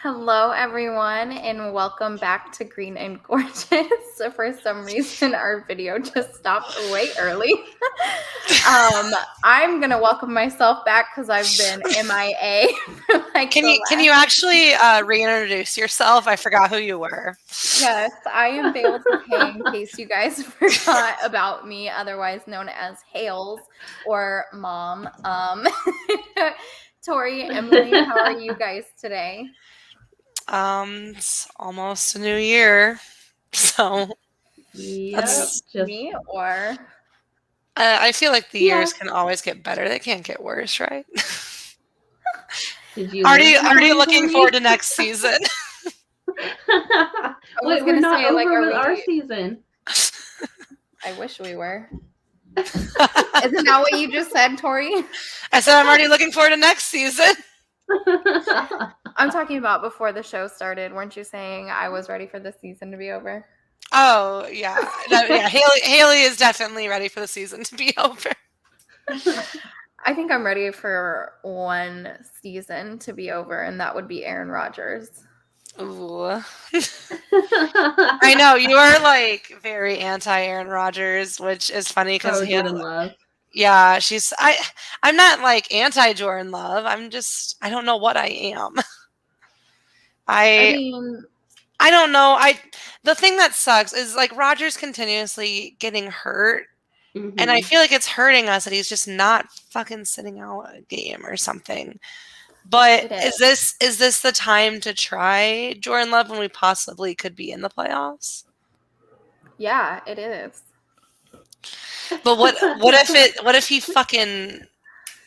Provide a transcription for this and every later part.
Hello, everyone, and welcome back to Green and Gorgeous. So for some reason, our video just stopped way early. I'm gonna welcome myself back because I've been MIA for like Can you actually reintroduce yourself? I forgot who you were. Yes, I am Bale to Pay in case you guys forgot about me, otherwise known as Hales or Mom. Tori, Emily, how are you guys today? It's almost a new year, so Just me or I feel like the years can always get better. They can't get worse, right? Did you already looking forward to next season? Wait, we're not over with our season. I wish we were. Isn't that what you just said, Tori? I said I'm already looking forward to next season. I'm talking about before the show started. Weren't you saying I was ready for the season to be over? Oh yeah, yeah. Haley is definitely ready for the season to be over. I think I'm ready for one season to be over, and that would be Aaron Rodgers. Ooh. I know you are like very anti Aaron Rodgers, which is funny because yeah, I'm not like anti Jordan Love. I don't know what I am. I don't know. The thing that sucks is like Rodgers continuously getting hurt. Mm-hmm. And I feel like it's hurting us that he's just not fucking sitting out a game or something. But is this the time to try Jordan Love when we possibly could be in the playoffs? Yeah, it is. But what if he fucking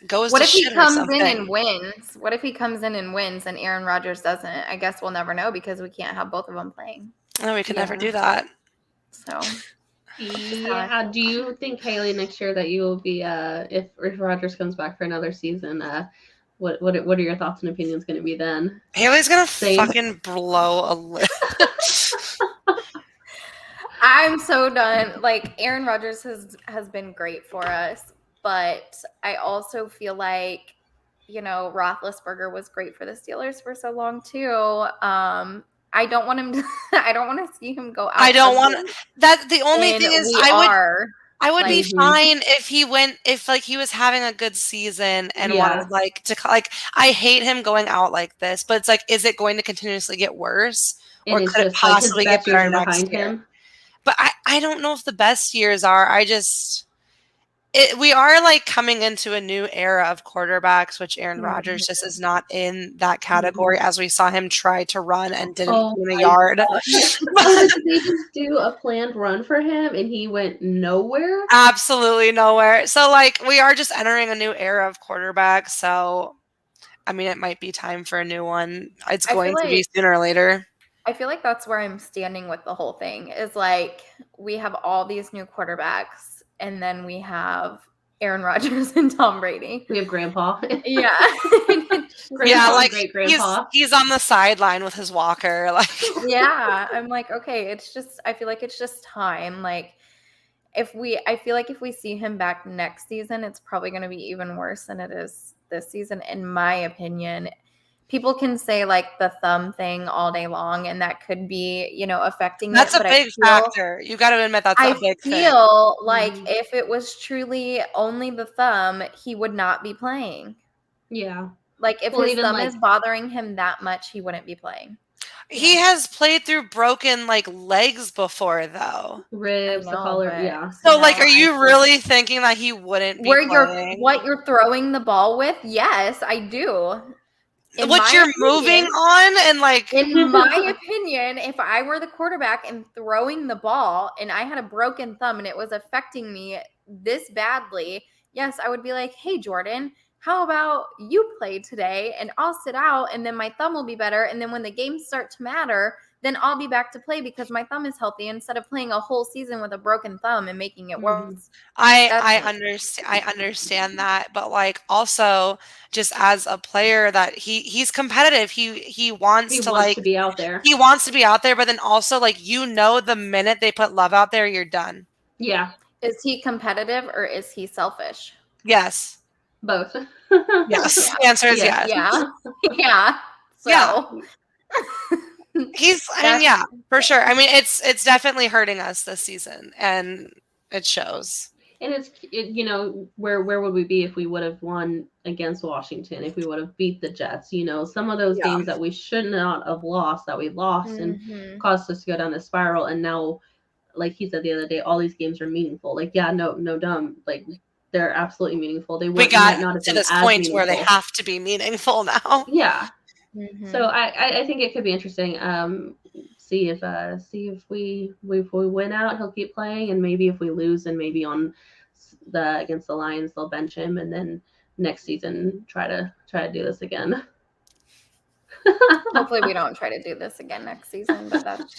goes what to if shit he comes or something? in and wins? What if he comes in and wins and Aaron Rodgers doesn't? I guess we'll never know because we can't have both of them playing. No, we could never do that. So yeah. Do you think, Haley, next year that you will be if Rodgers comes back for another season, what are your thoughts and opinions going to be then? Haley's gonna fucking blow a lid. I'm so done. Like Aaron Rodgers has been great for us, but I also feel like, Roethlisberger was great for the Steelers for so long too. I don't want him to. I don't want to see him go out. I don't want that. The only thing is, I would be fine if he was having a good season and wanted I hate him going out like this, but it's like, is it going to continuously get worse or could it possibly get better next year? But I don't know if the best years are. We are like coming into a new era of quarterbacks, which Aaron Rodgers just is not in that category, as we saw him try to run and didn't win a yard. Did they just do a planned run for him and he went nowhere? Absolutely nowhere. So like we are just entering a new era of quarterbacks. So I mean, it might be time for a new one. It's going to be sooner or later. I feel like that's where I'm standing with the whole thing is like we have all these new quarterbacks and then we have Aaron Rodgers and Tom Brady. We have Grandpa. Yeah. Yeah, like he's on the sideline with his walker. Like yeah, I'm like, okay, I feel like it's just time. Like I feel like if we see him back next season, it's probably going to be even worse than it is this season, in my opinion. People can say like the thumb thing all day long, and that could be, affecting. That's a big factor. You got to admit that's a big thing. I feel like if it was truly only the thumb, he would not be playing. Yeah. Like if his thumb is bothering him that much, he wouldn't be playing. He has played through broken like legs before, though. Ribs, the collar, yeah. So, like, are you really thinking that he wouldn't be playing? What you're throwing the ball with? Yes, I do. What you're moving on and like in my opinion, if I were the quarterback and throwing the ball and I had a broken thumb and it was affecting me this badly, yes, I would be like, hey, Jordan, how about you play today and I'll sit out and then my thumb will be better. And then when the games start to matter, then I'll be back to play because my thumb is healthy instead of playing a whole season with a broken thumb and making it worse. I understand that, but like also just as a player that he's competitive. He wants to be out there. He wants to be out there, but then also like the minute they put love out there, you're done. Yeah. Is he competitive or is he selfish? Yes. Both. Yes. The answer is yes. Yeah. Yeah. So. Yeah. Yeah, for sure. I mean, it's definitely hurting us this season, and it shows. And where would we be if we would have won against Washington, if we would have beat the Jets? Some of those games that we should not have lost, that we lost and caused us to go down the spiral. And now, like he said the other day, all these games are meaningful. Like, yeah, no dumb. Like, they're absolutely meaningful. We got to this point where they have to be meaningful now. Yeah. So I think it could be interesting. See if we win out, he'll keep playing, and maybe if we lose, and maybe against the Lions they'll bench him, and then next season try to do this again. Hopefully we don't try to do this again next season, but that's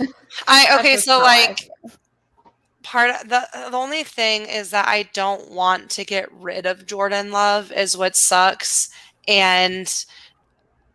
part of the only thing is that I don't want to get rid of Jordan Love is what sucks. And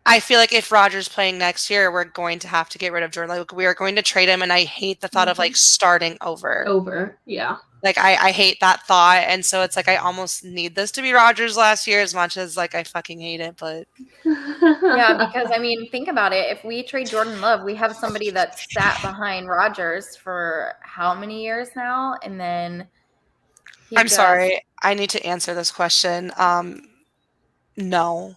I feel like if Rodgers playing next year, we're going to have to get rid of Jordan. Like, we are going to trade him, and I hate the thought of like starting over. Yeah. Like I hate that thought, and so it's like I almost need this to be Rodgers last year as much as like I fucking hate it. But yeah, because I mean, think about it. If we trade Jordan Love, we have somebody that sat behind Rodgers for how many years now, and then sorry, I need to answer this question. No.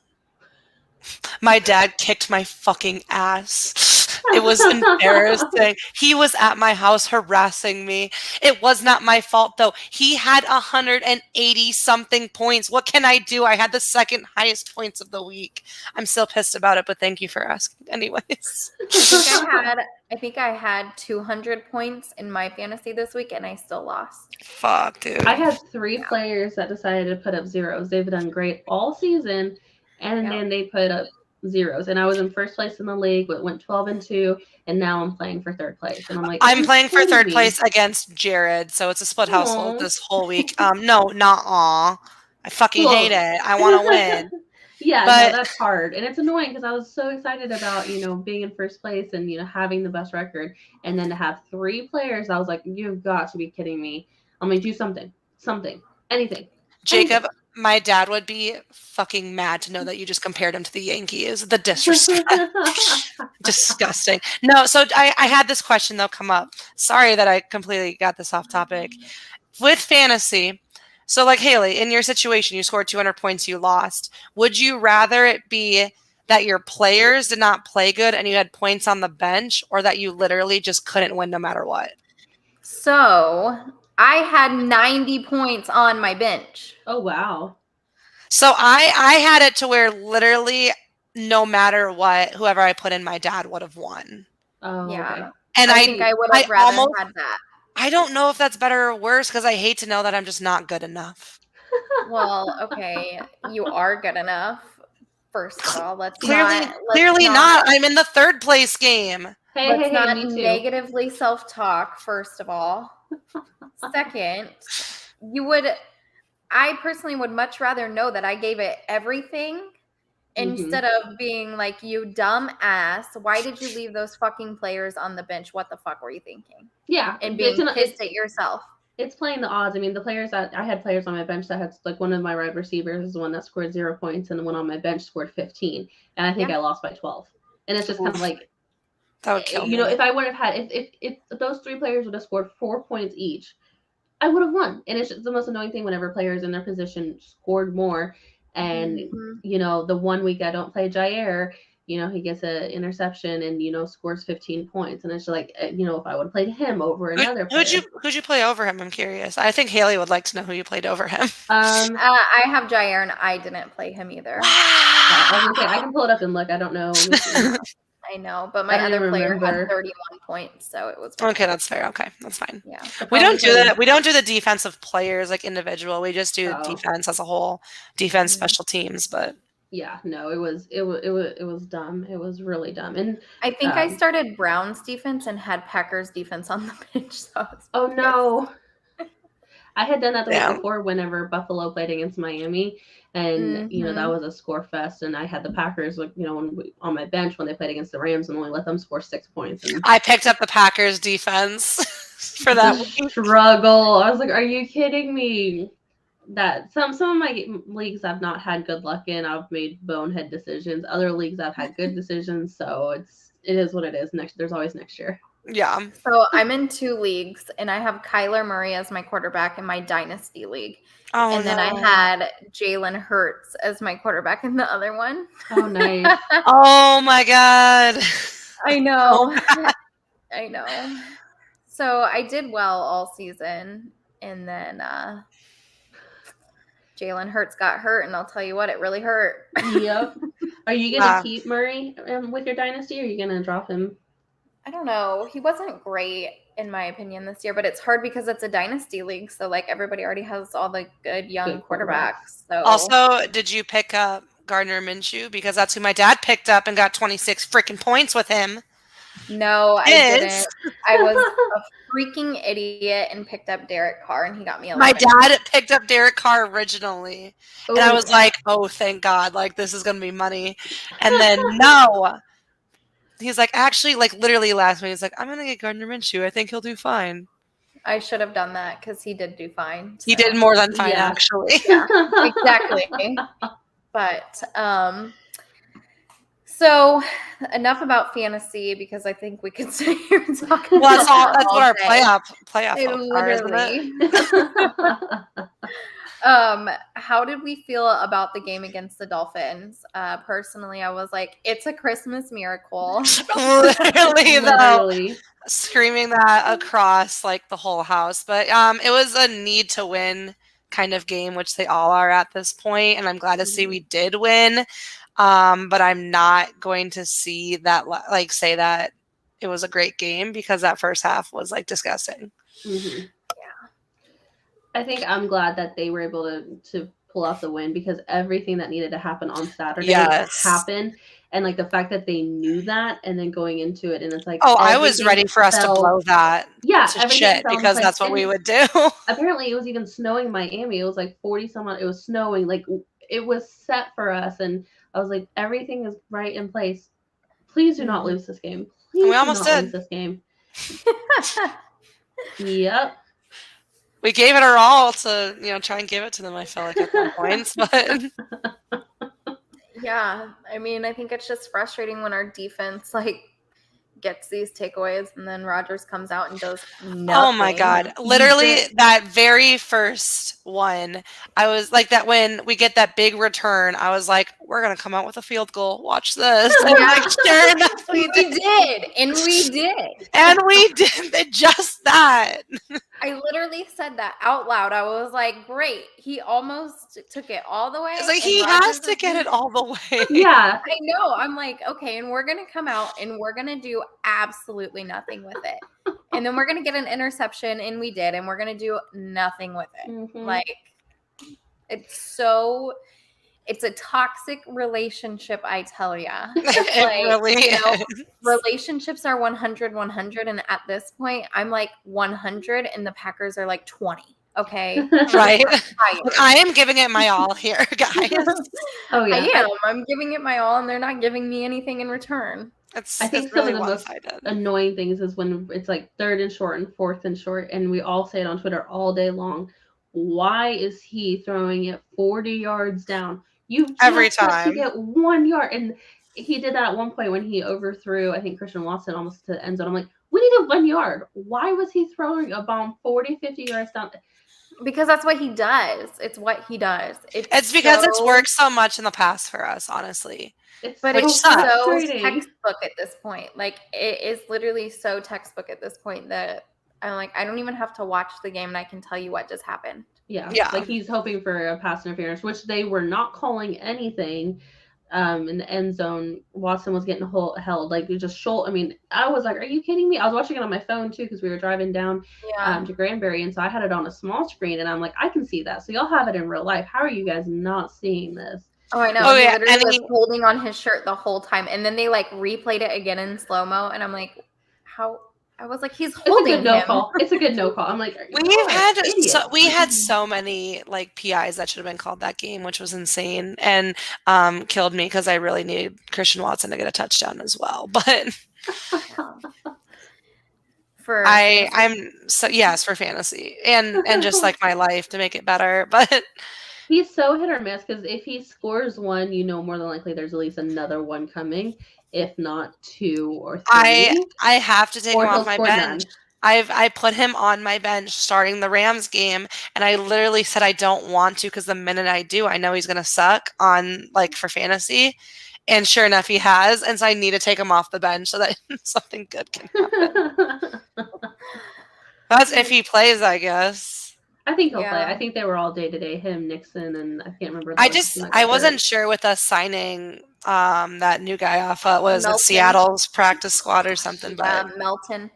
My dad kicked my fucking ass. It was embarrassing. He was at my house harassing me. It was not my fault, though. He had 180 something points. What can I do? I had the second highest points of the week. I'm still pissed about it, but thank you for asking anyways. I think I had 200 points in my fantasy this week, and I still lost. Fuck, dude. I had 3 players that decided to put up zeros. They've done great all season. And then they put up zeros, and I was in first place in the league, but went 12-2, and now I'm playing for third place. And I'm like, I'm playing for third place against Jared, so it's a split household this whole week. No, not aw. I fucking hate it. I want to win. Yeah, but no, that's hard, and it's annoying because I was so excited about being in first place and having the best record, and then to have 3 players, I was like, you've got to be kidding me. I'm gonna do something, anything. Jacob. My dad would be fucking mad to know that you just compared him to the Yankees. The disrespect. Disgusting. No, so I had this question, though, come up. Sorry that I completely got this off topic. With fantasy, so like Haley, in your situation, you scored 200 points, you lost. Would you rather it be that your players did not play good and you had points on the bench, or that you literally just couldn't win no matter what? So I had 90 points on my bench. Oh, wow. So I had it to where literally no matter what, whoever I put in, my dad would have won. Oh, yeah. Okay. And I think I would have rather had that. I don't know if that's better or worse because I hate to know that I'm just not good enough. Well, okay. You are good enough. First of all, clearly not. I'm in the third place game. Let's not negatively self-talk, first of all. Second, I personally would much rather know that I gave it everything instead of being like, you dumb ass. Why did you leave those fucking players on the bench? What the fuck were you thinking? Yeah. And being pissed at yourself. It's playing the odds. I mean, the players that I had players on my bench that had, like, one of my wide receivers is the one that scored 0 points, and the one on my bench scored 15. And I think I lost by 12. And it's just kind of like, that would kill me. If I would have had, if those 3 players would have scored 4 points each, I would have won. And it's just the most annoying thing whenever players in their position scored more. And, the one week I don't play Jair, he gets an interception and, scores 15 points. And it's like, if I would have played him over another player. Who'd you play over him? I'm curious. I think Haley would like to know who you played over him. I have Jair, and I didn't play him either. Wow. I was gonna say, I can pull it up and look. I don't know. I know, but my other player had 31 points, so it was okay. That's fair. Okay, that's fine. Yeah, we don't do that. We don't do the defensive players like individual. We just do defense as a whole, defense, special teams. But yeah, no, it was dumb. It was really dumb. And I think I started Browns defense and had Packers defense on the bench. So oh no. I had done that the week before whenever Buffalo played against Miami, and that was a score fest. And I had the Packers, on my bench when they played against the Rams, and only let them score 6 points. And I picked up the Packers defense for that struggle. I was like, "Are you kidding me?" That some of my leagues I've not had good luck in. I've made bonehead decisions. Other leagues I've had good decisions. So it is what it is. There's always next year. Yeah. So I'm in 2 leagues, and I have Kyler Murray as my quarterback in my dynasty league. Oh, and then I had Jalen Hurts as my quarterback in the other one. Oh, nice. Oh my God. I know. I know. So I did well all season, and then Jalen Hurts got hurt, and I'll tell you what, it really hurt. Yep. Are you going to keep Murray with your dynasty, or are you going to drop him? I don't know. He wasn't great, in my opinion, this year, but it's hard because it's a dynasty league, so like everybody already has all the good young quarterbacks. So also, did you pick up Gardner Minshew? Because that's who my dad picked up and got 26 freaking points with him. No, I didn't. I was a freaking idiot and picked up Derek Carr, and he got me 11. My dad picked up Derek Carr originally, and I was like, oh, thank God, like this is going to be money. And then no. He's like, actually, like literally last week, he's like, I'm going to get Gardner Minshew. I think he'll do fine. I should have done that because he did do fine. So. He did more than fine, actually. Yeah, exactly. But, so enough about fantasy because I think we could sit here and talk about that's what our playoff literally. How did we feel about the game against the Dolphins? Personally, I was like, it's a Christmas miracle. Literally, though, screaming that across like the whole house. But it was a need to win kind of game, which they all are at this point, and I'm glad to see we did win. But I'm not going to see that like say that it was a great game because that first half was like disgusting. Mm-hmm. I think I'm glad that they were able to pull off the win because everything that needed to happen on Saturday happened. And like the fact that they knew that and then going into it and it's like, oh, I was ready for us to blow that to shit because that's what we would do. Apparently it was even snowing in Miami. It was like 40 some odd. It was snowing. Like it was set for us. And I was like, everything is right in place. Please do not lose this game. Please we almost did lose this game. Yep. We gave it our all to, try and give it to them, I felt like at some points, but yeah, I mean, I think it's just frustrating when our defense gets these takeaways and then Rodgers comes out and does nothing. Oh my God. Literally that very first one, I was like that when we get that big return, I was like, we're going to come out with a field goal. Watch this. And like, sure enough, we did. And we did. And we did just that. I literally said that out loud. I was like, great. He almost took it all the way. It's like he has to get it all the way. Yeah. I know. I'm like, okay, and we're going to come out and we're going to do absolutely nothing with it. And then we're going to get an interception, and we did, and we're going to do nothing with it. Mm-hmm. Like, it's a toxic relationship, I tell ya. It really is. Relationships are 100, and at this point, I'm like 100, and the Packers are like 20. Okay, right. I am giving it my all here, guys. Oh yeah, I am. I'm giving it my all, and they're not giving me anything in return. I think some of the most annoying things is when it's like 3rd and short and 4th and short, and we all say it on Twitter all day long. Why is he throwing it 40 yards down? You every time to get 1 yard, and he did that at one point when he overthrew, I think, Christian Watson almost to the end zone. I'm like, we needed 1 yard. Why was he throwing a bomb 40, 50 yards down? Because that's what he does. It's what he does. It's because it's worked so much in the past for us, honestly. But it's so textbook at this point. Like, it is literally so textbook at this point that I'm like, I don't even have to watch the game, and I can tell you what just happened. Yeah. Like, he's hoping for a pass interference, which they were not calling anything in the end zone. Watson was getting held. Like, it just I mean, I was like, are you kidding me? I was watching it on my phone, too, because we were driving down to Granbury, and so I had it on a small screen, and I'm like, I can see that. So y'all have it in real life. How are you guys not seeing this? Oh, I know. Oh, he yeah. literally was holding on his shirt the whole time. And then they replayed it again in slow-mo. And I'm like, how? I was like, he's holding him. It's a good no call. I'm like, we had so many PIs that should have been called that game, which was insane and killed me because I really needed Christian Watson to get a touchdown as well. But for fantasy and just my life to make it better. But He's so hit or miss because if he scores one, more than likely there's at least another one coming, if not 2 or 3. I have to take him Or he'll off my score bench. none. I put him on my bench starting the Rams game, and I literally said I don't want to because the minute I do, I know he's gonna suck on for fantasy. And sure enough, he has, and so I need to take him off the bench so that something good can happen. That's if he plays, I guess. I think he'll play. I think they were all day-to-day. Him, Nixon, and I can't remember. I wasn't sure with us signing that new guy off. Was it Seattle's practice squad or something? Yeah, but Melton.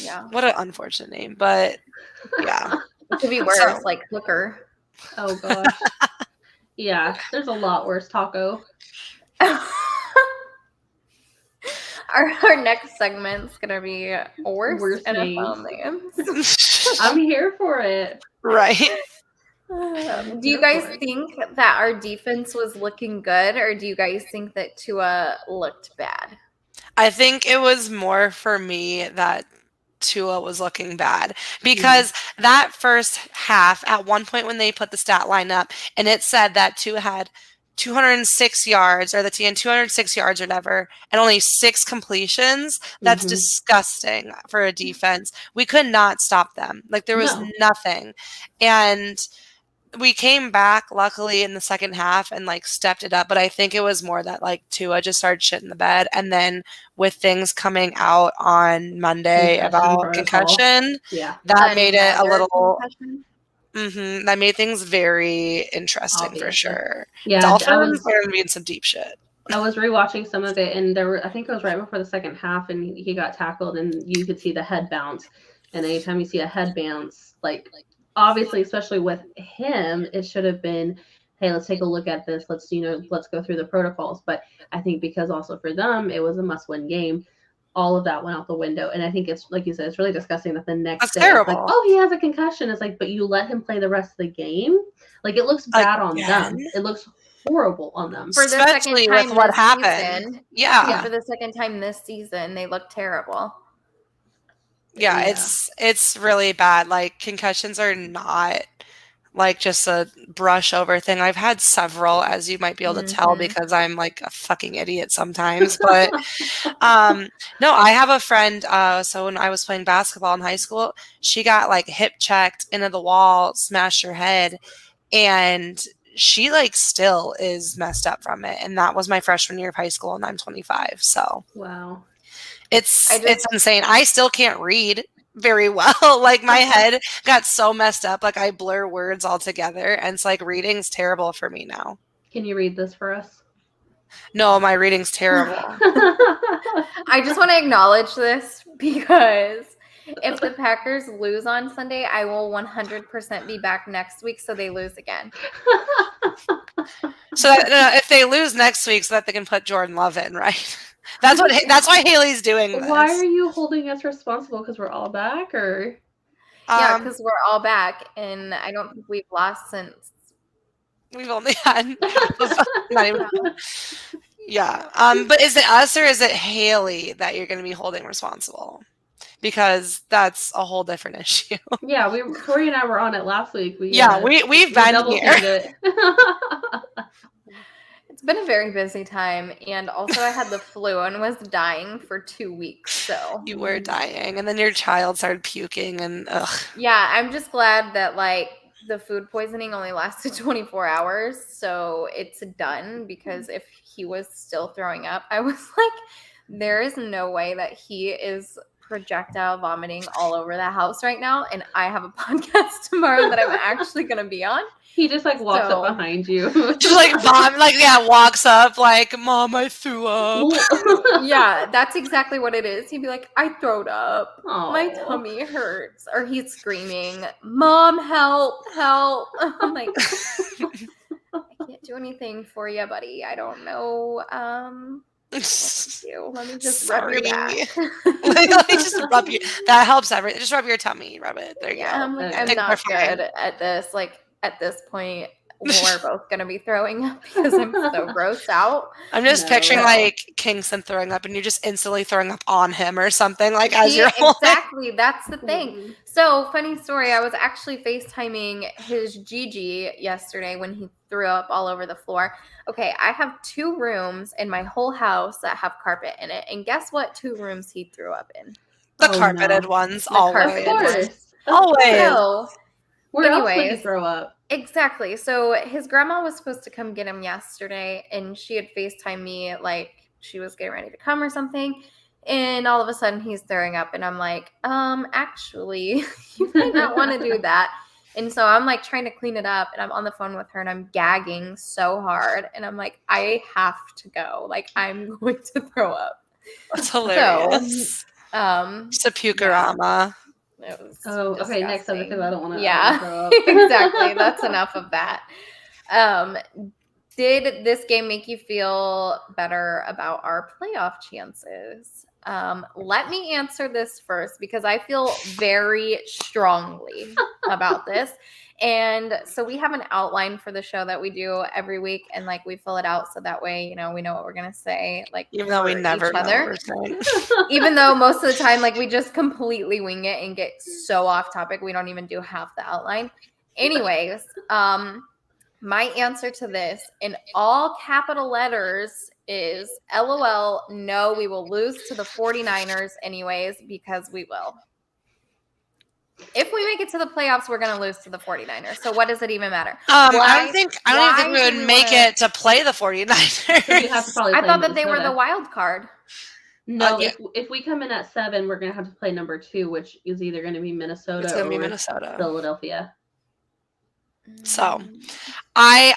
Yeah. What an unfortunate name, but yeah. It could be worse, like Hooker. Oh gosh. Yeah, there's a lot worse. Taco. Our next segment's gonna be worst NFL names. I'm here for it. Right. Do you guys think that our defense was looking good, or do you guys think that Tua looked bad? I think it was more for me that Tua was looking bad because that first half, at one point when they put the stat line up, and it said that Tua had 206 yards, or the TN 206 yards or whatever, and only 6 completions. That's disgusting for a defense. We could not stop them. There was nothing. And we came back luckily in the second half and stepped it up, but I think it was more that Tua just started shitting the bed, and then with things coming out on Monday about concussion, that made it a little. That made things very interesting for sure. Yeah, Dolphins are going to be in some deep shit. I was rewatching some of it, and I think it was right before the second half, and he got tackled, and you could see the head bounce. And anytime you see a head bounce, obviously, especially with him, it should have been, hey, let's take a look at this. Let's go through the protocols. But I think because also for them, it was a must-win game. All of that went out the window. And I think it's, like you said, it's really disgusting that the next day, terrible. Oh, he has a concussion. It's but you let him play the rest of the game? It looks bad on them. It looks horrible on them. For the Especially second time with what this happened. Season, yeah, for the second time this season, they look terrible. Yeah, it's really bad. Concussions are not just a brush over thing. I've had several, as you might be able to tell, because I'm a fucking idiot sometimes. But no, I have a friend. So when I was playing basketball in high school, she got hip checked into the wall, smashed her head, and she still is messed up from it. And that was my freshman year of high school, and I'm 25. So wow. It's insane. I still can't read very well. My head got so messed up. I blur words altogether. And it's reading's terrible for me now. Can you read this for us? No, my reading's terrible. I just want to acknowledge this because if the Packers lose on Sunday, I will 100% be back next week so they lose again. So if they lose next week so that they can put Jordan Love in, right? That's why Haley's doing this. Why are you holding us responsible? Because we're all back, or? Yeah, because we're all back, and I don't think we've lost since. We've only had not even. Yeah. But is it us or is it Haley that you're going to be holding responsible? Because that's a whole different issue. Yeah, Tori and I were on it last week. We've been here. It's been a very busy time, and also I had the flu and was dying for 2 weeks. So you were dying, and then your child started puking, and ugh. Yeah, I'm just glad that the food poisoning only lasted 24 hours, so it's done. Because if he was still throwing up, I was there is no way that he is projectile vomiting all over the house right now, and I have a podcast tomorrow that I'm actually going to be on. He just walks up behind you. Just walks up Mom, I threw up. Yeah, that's exactly what it is. He'd be I throwed up. Aww. My tummy hurts. Or he's screaming, Mom, help, help. I'm I can't do anything for you, buddy. I don't know. What to do. Let me just rub your back. Let me just rub your. That helps everything. Just rub your tummy. Rub it. There you go. I'm not good at this. At this point, we're both going to be throwing up because I'm so grossed out. I'm just picturing like Kingston throwing up and you're just instantly throwing up on him or something like as you're holding. Exactly. That's the thing. So funny story. I was actually FaceTiming his Gigi yesterday when he threw up all over the floor. Okay. I have 2 rooms in my whole house that have carpet in it. And guess what 2 rooms he threw up in? The carpeted ones. Always. Of course. Always. So, where else would you throw up? Exactly. So his grandma was supposed to come get him yesterday, and she had FaceTimed me like she was getting ready to come or something. And all of a sudden he's throwing up, and I'm like, actually, you might not want to do that. And so I'm like trying to clean it up, and I'm on the phone with her, and I'm gagging so hard, and I'm like, I have to go. Like, I'm going to throw up. That's hilarious. So, it's a pukerama. Okay, next up because I don't want to throw up. Exactly. That's enough of that. Did this game make you feel better about our playoff chances? Let me answer this first because I feel very strongly about this. And so we have an outline for the show that we do every week, and like we fill it out so that way, you know, we know what we're gonna say. Like even though we never know what we're saying. Even though most of the time, like we just completely wing it and get so off topic, we don't even do half the outline. Anyways, my answer to this in all capital letters is LOL. No, we will lose to the 49ers anyways because we will. If we make it to the playoffs, we're going to lose to the 49ers. So what does it even matter? I don't even think we would make it to play the 49ers. So have to probably I thought that they were the wild card. No, if we come in at 7, we're going to have to play number 2, which is either going to be Minnesota or Philadelphia. So, I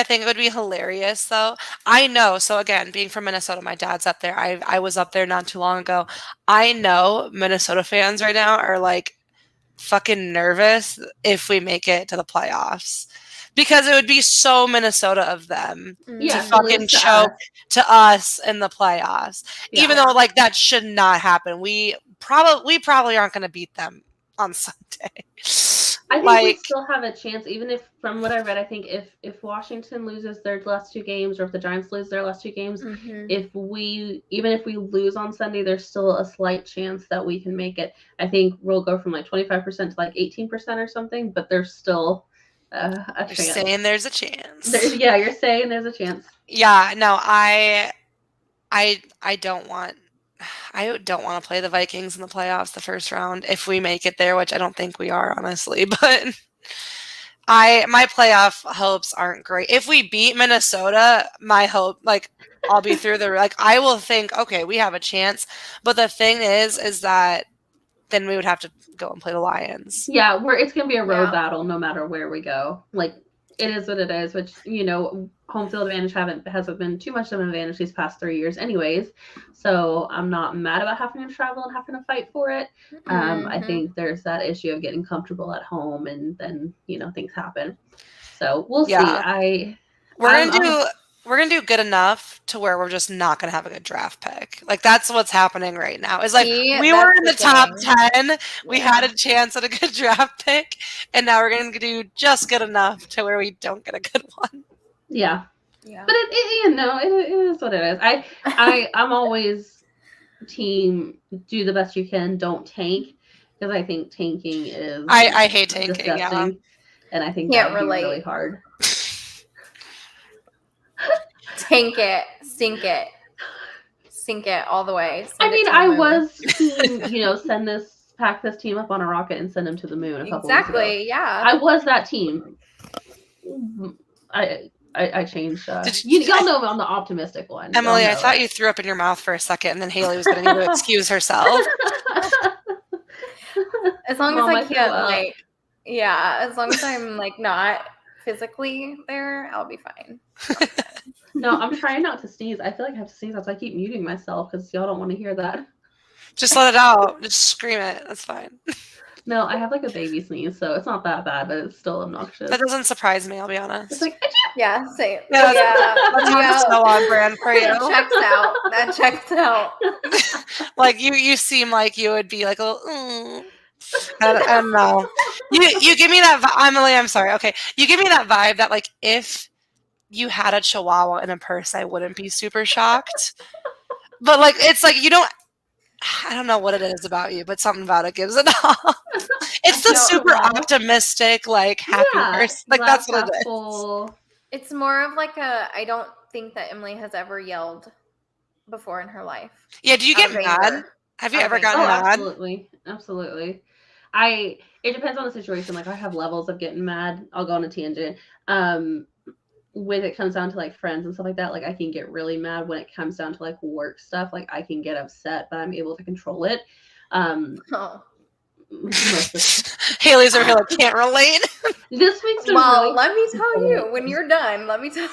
think it would be hilarious, though. I know. So, again, being from Minnesota, my dad's up there. I was up there not too long ago. I know Minnesota fans right now are like fucking nervous if we make it to the playoffs because it would be so Minnesota of them to fucking choke to us in the playoffs, even though like that should not happen. We probably aren't going to beat them on Sunday. I think we still have a chance, even if, from what I read, I think if Washington loses their last 2 games, or if the Giants lose their last 2 games, if we lose on Sunday, there's still a slight chance that we can make it. I think we'll go from like 25% to like 18% or something, but there's still a chance. You're saying there's a chance. You're saying there's a chance. Yeah, no, I don't want to play the Vikings in the playoffs the first round if we make it there, which I don't think we are, honestly. But my playoff hopes aren't great. If we beat Minnesota, my hope, like, I'll be through I will think, okay, we have a chance. But the thing is that then we would have to go and play the Lions. Yeah, it's going to be a road battle no matter where we go. Like, it is what it is, which, you know, home field advantage hasn't been too much of an advantage these past 3 years anyways. So I'm not mad about having to travel and having to fight for it. I think there's that issue of getting comfortable at home and then, you know, things happen. So we'll see. We're gonna do good enough to where we're just not gonna have a good draft pick. Like that's what's happening right now. It's like we were in the top 10. We had a chance at a good draft pick, and now we're gonna do just good enough to where we don't get a good one. Yeah. But it is what it is. I'm always team do the best you can, don't tank, because I think tanking is I hate tanking, disgusting, and I think that would be really hard. Tank it, sink it all the way. I was team, pack this team up on a rocket and send them to the moon a couple weeks ago. Yeah. I was that team. I changed. Y'all know I'm the optimistic one. Emily, I thought you threw up in your mouth for a second, and then Haley was going to excuse herself. As long as I can't, as long as I'm not physically there, I'll be fine. No, I'm trying not to sneeze. I feel like I have to sneeze, so I keep muting myself because y'all don't want to hear that. Just let it out. Just scream it. That's fine. No, I have like a baby sneeze, so it's not that bad, but it's still obnoxious. That doesn't surprise me, I'll be honest. It's like, same. That's so on brand for you. That checks out. Like you seem like you would be like a little, I don't know. You give me that Emily, I'm sorry. Okay. You give me that vibe that like if you had a chihuahua in a purse, I wouldn't be super shocked. But like it's like I don't know what it is about you, but something about it gives it off. It's the super optimistic, like happy person. Like that's what it is. Full. It's more of like I don't think that Emily has ever yelled before in her life. Yeah, do you get mad? Have you ever gotten mad? Absolutely. Absolutely. It depends on the situation. Like I have levels of getting mad. I'll go on a tangent. When it comes down to like friends and stuff like that, like I can get really mad. When it comes down to like work stuff, like I can get upset, but I'm able to control it. Haley's over here like can't relate. This week's been really let me tell you when you're done. Let me tell you.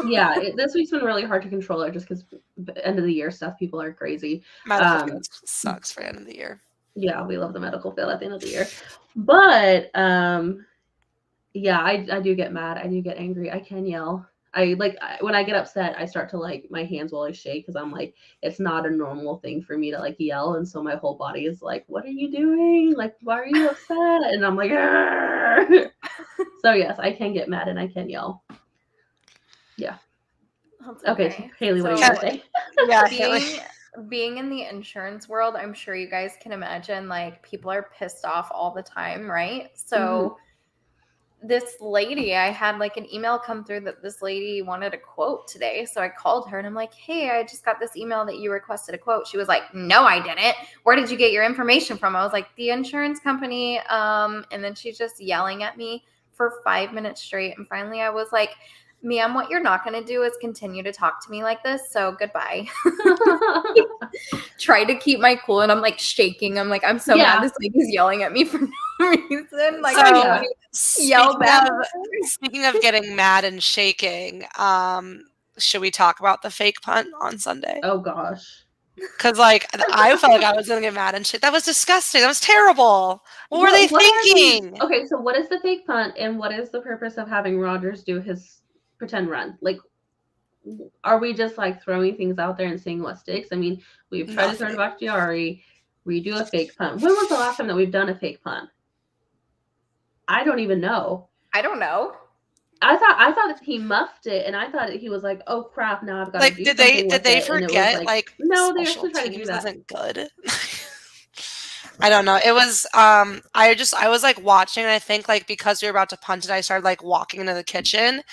Yeah, this week's been really hard to control it just because end of the year stuff. People are crazy. Medical field sucks for end of the year. Yeah, we love the medical field at the end of the year, but yeah, I do get mad. I do get angry. I can yell. When I get upset, I start to like my hands will like shake because I'm like it's not a normal thing for me to like yell, and so my whole body is like, "What are you doing? Like, why are you upset?" And I'm like, "Argh." So yes, I can get mad and I can yell. Yeah. Okay, so Haley, what do you say? Yeah, being in the insurance world, I'm sure you guys can imagine like people are pissed off all the time, right? So this lady, I had like an email come through that this lady wanted a quote today. So I called her and I'm like, hey, I just got this email that you requested a quote. She was like, no, I didn't. Where did you get your information from? I was like, the insurance company. And then she's just yelling at me for 5 minutes straight. And finally I was like, ma'am, what you're not going to do is continue to talk to me like this. So goodbye. Try to keep my cool. And I'm like shaking. I'm like, I'm so mad this lady's yelling at me for no reason. Like, yell back. Speaking of getting mad and shaking, should we talk about the fake punt on Sunday? Oh gosh. Because like I felt like I was gonna get mad and shit. That was disgusting. That was terrible. What were they thinking? Okay, so what is the fake punt and what is the purpose of having Rodgers do his pretend run? Like, are we just like throwing things out there and seeing what sticks? I mean, we've tried to throw to Bakhtiari. We do a fake punt. When was the last time that we've done a fake punt? I don't even know. I don't know. I thought that he muffed it, and I thought he was like, "Oh crap! Now I've got to do something with it." Did they forget? Like, no, they actually tried to do that. Isn't good. I don't know. It was I was like watching, and I think like because we were about to punt it, I started like walking into the kitchen, and